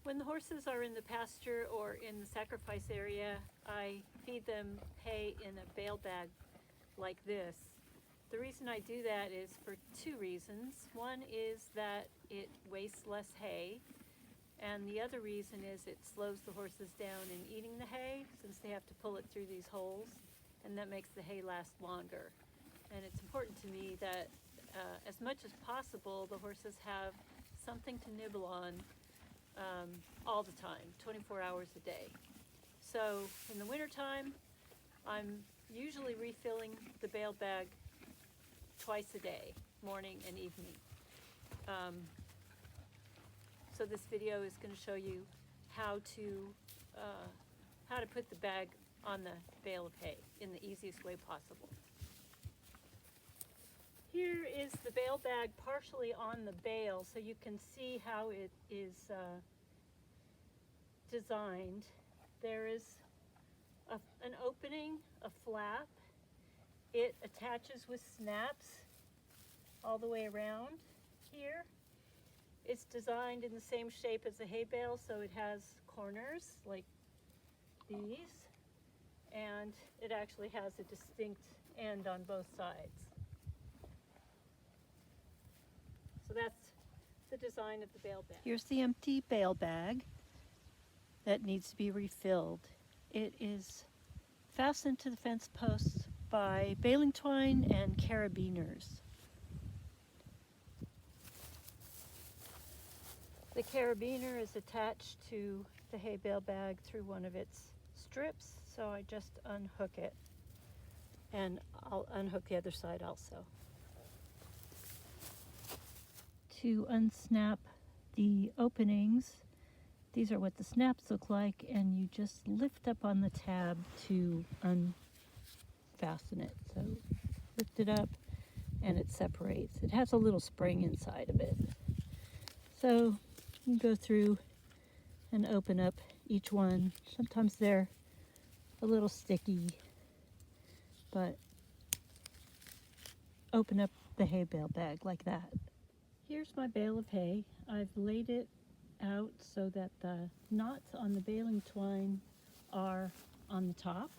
When the horses are in the pasture or in the sacrifice area, I feed them hay in a bale bag like this. The reason I do that is for two reasons. One is that it wastes less hay, and the other reason is it slows the horses down in eating the hay since they have to pull it through these holes, and that makes the hay last longer. And it's important to me that as much as possible the horses have something to nibble on all the time, 24 hours a day. So in the wintertime, I'm usually refilling the bale bag twice a day, morning and evening. So this video is going to show you how to put the bag on the bale of hay in the easiest way possible. Here is the bale bag partially on the bale, so you can see how it is designed. There is an opening, a flap. It attaches with snaps all the way around here. It's designed in the same shape as a hay bale, so it has corners like these, and it actually has a distinct end on both sides. So that's the design of the bale bag. Here's the empty bale bag that needs to be refilled. It is fastened to the fence posts by baling twine and carabiners. The carabiner is attached to the hay bale bag through one of its strips, so I just unhook it, and I'll unhook the other side also. To unsnap the openings, these are what the snaps look like, and you just lift up on the tab to unfasten it. So lift it up and it separates. It has a little spring inside of it. So you go through and open up each one. Sometimes they're a little sticky, but open up the hay bale bag like that. Here's my bale of hay. I've laid it out so that the knots on the baling twine are on the top,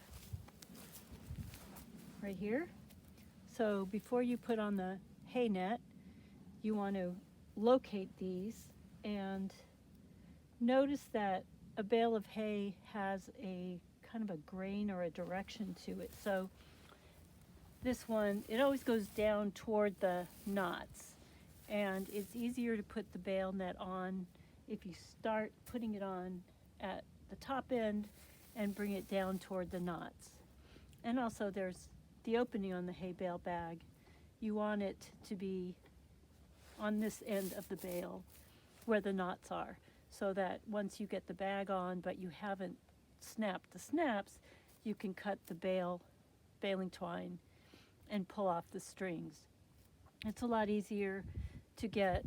right here. So before you put on the hay net, you want to locate these and notice that a bale of hay has a kind of a grain or a direction to it. So this one, it always goes down toward the knots, and it's easier to put the bale net on if you start putting it on at the top end and bring it down toward the knots. And also there's the opening on the hay bale bag. You want it to be on this end of the bale where the knots are, so that once you get the bag on but you haven't snapped the snaps, you can cut the baling twine and pull off the strings. It's a lot easier to get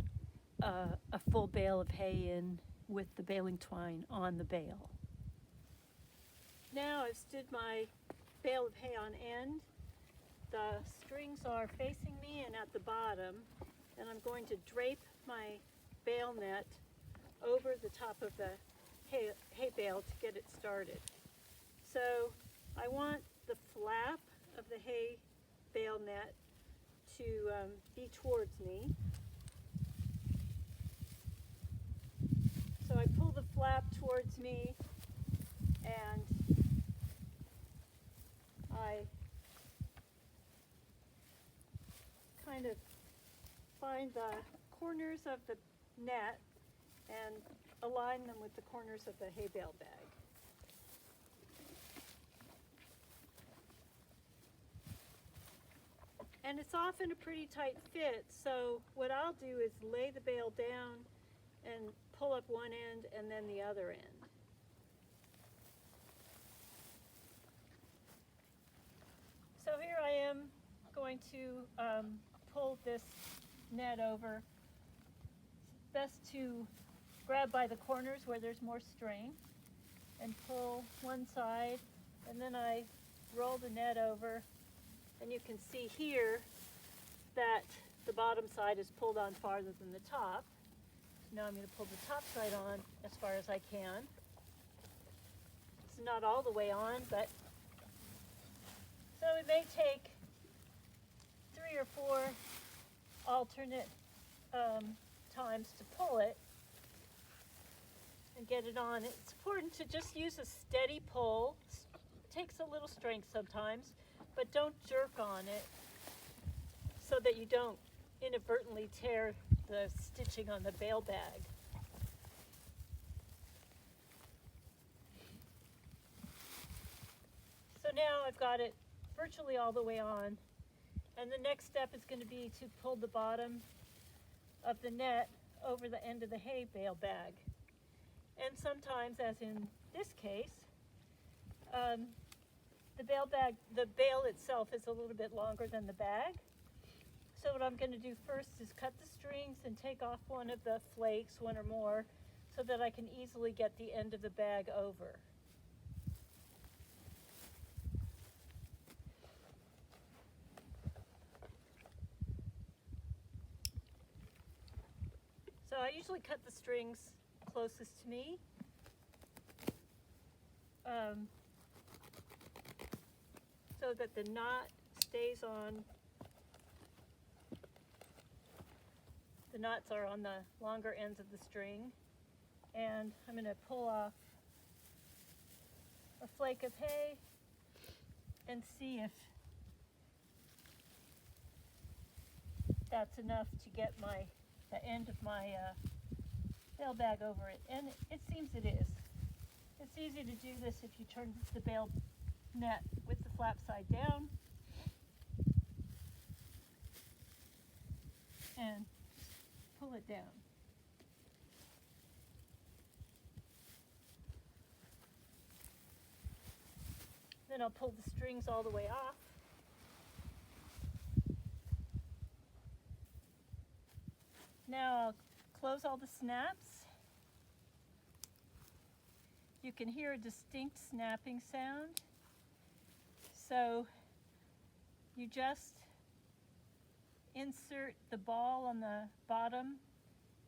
a full bale of hay in with the baling twine on the bale. Now I've stood my bale of hay on end. The strings are facing me and at the bottom, and I'm going to drape my bale net over the top of the hay bale to get it started. So I want the flap of the hay bale net to be towards me. So I pull the flap towards me, and I kind of find the corners of the net and align them with the corners of the hay bale bag. And it's often a pretty tight fit, so what I'll do is lay the bale down and pull up one end and then the other end. So here I am going to pull this net over. It's best to grab by the corners where there's more string and pull one side, and then I roll the net over, and you can see here that the bottom side is pulled on farther than the top. Now I'm going to pull the top side on as far as I can. It's not all the way on, but so it may take 3 or 4 alternate times to pull it and get it on. It's important to just use a steady pull. It takes a little strength sometimes, but don't jerk on it so that you don't inadvertently tear the stitching on the bale bag. So now I've got it virtually all the way on, and the next step is going to be to pull the bottom of the net over the end of the hay bale bag. And sometimes, as in this case, the bale itself is a little bit longer than the bag. So what I'm going to do first is cut the strings and take off one of the flakes, one or more, so that I can easily get the end of the bag over. So I usually cut the strings closest to me. So that the knot stays on. The knots are on the longer ends of the string. And I'm going to pull off a flake of hay and see if that's enough to get the end of my bale bag over it. And it seems it is. It's easy to do this if you turn the bale net with the flap side down and pull it down. Then I'll pull the strings all the way off. Now I'll close all the snaps. You can hear a distinct snapping sound. So you just insert the ball on the bottom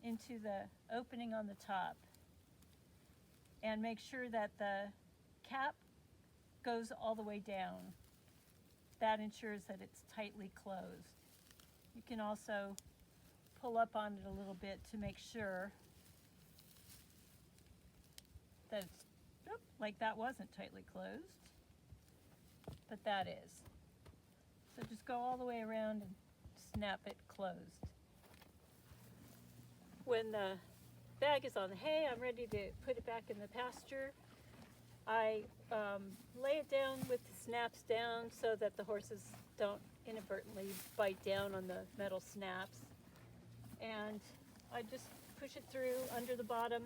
into the opening on the top and make sure that the cap goes all the way down. That ensures that it's tightly closed. You can also pull up on it a little bit to make sure that it's, like that wasn't tightly closed, but that is. So just go all the way around and snap it closed. When the bag is on the hay, I'm ready to put it back in the pasture. I lay it down with the snaps down so that the horses don't inadvertently bite down on the metal snaps. And I just push it through under the bottom,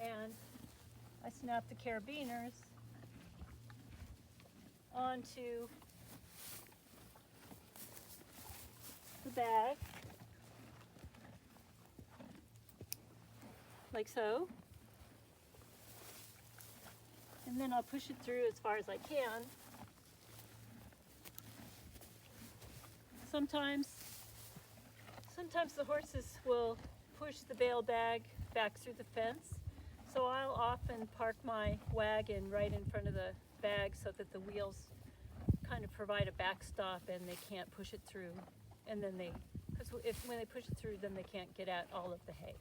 and I snap the carabiners onto the bag, like so. And then I'll push it through as far as I can. Sometimes the horses will push the bale bag back through the fence. So I'll often park my wagon right in front of the bag so that the wheels kind of provide a backstop and they can't push it through. And then when they push it through, then they can't get at all of the hay.